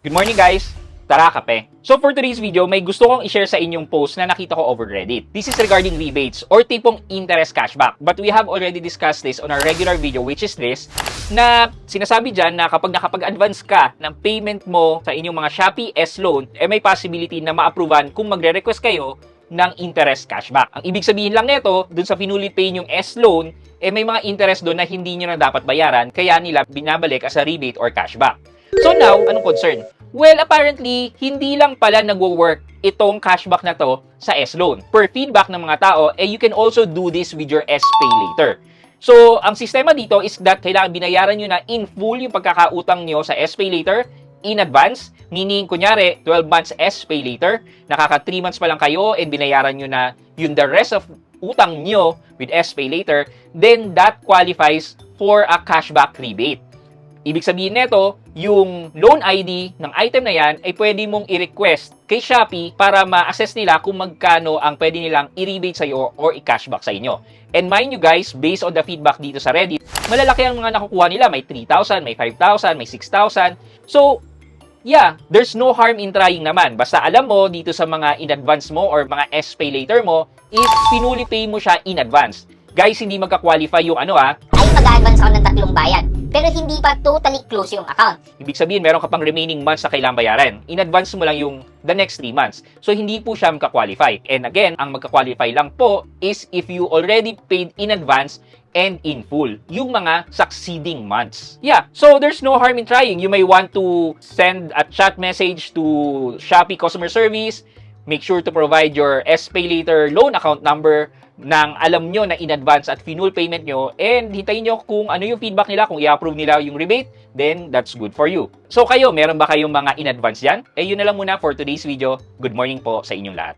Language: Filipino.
Good morning guys! Tara kape! So for today's video, may gusto kong i-share sa inyong post na nakita ko over Reddit. This is regarding rebates or tipong interest cashback. But we have already discussed this on our regular video, which is this, na sinasabi dyan na kapag nakapag-advance ka ng payment mo sa inyong mga Shopee S-Loan, may possibility na ma-approvean kung magre-request kayo ng interest cashback. Ang ibig sabihin lang nito, dun sa pinulit pay yung S-Loan, may mga interest doon na hindi nyo na dapat bayaran, kaya nila binabalik as a rebate or cashback. So now, anong concern? Well, apparently, hindi lang pala nagwo-work itong cashback na to sa S-Loan. Per feedback ng mga tao, you can also do this with your S-Pay Later. So, ang sistema dito is that kailangan binayaran nyo na in full yung pagkakautang nyo sa S-Pay Later in advance. Meaning, kunyari, 12 months S-Pay Later, nakaka 3 months pa lang kayo and binayaran nyo na yung the rest of utang nyo with S-Pay Later, then that qualifies for a cashback rebate. Ibig sabihin nito, yung loan ID ng item na yan ay pwede mong i-request kay Shopee para ma-assess nila kung magkano ang pwede nilang i-rebate sa iyo or i-cashback sa inyo. And mind you guys, based on the feedback dito sa Reddit, malalaki ang mga nakukuha nila. May 3,000, may 5,000, may 6,000. So, yeah, there's no harm in trying naman. Basta alam mo dito sa mga in-advance mo or mga S-Pay Later mo, is pinuli pay mo siya in advance. Guys, hindi magka-qualify yung ay mag-advance ako ng 3 bayad, pero hindi pa totally close yung account. Ibig sabihin, meron ka pang remaining months na kailangan bayaran. In-advance mo lang yung the next 3 months. So, hindi po siya magka-qualify. And again, ang magka-qualify lang po is if you already paid in advance and in full. Yung mga succeeding months. Yeah, so there's no harm in trying. You may want to send a chat message to Shopee customer service. Make sure to provide your S-Pay Later loan account number nang alam nyo na in advance at full payment nyo, and hintayin nyo kung ano yung feedback nila, kung i-approve nila yung rebate, then that's good for you. So kayo, meron ba kayong mga in advance yan? Yun na lang muna for today's video. Good morning po sa inyong lahat.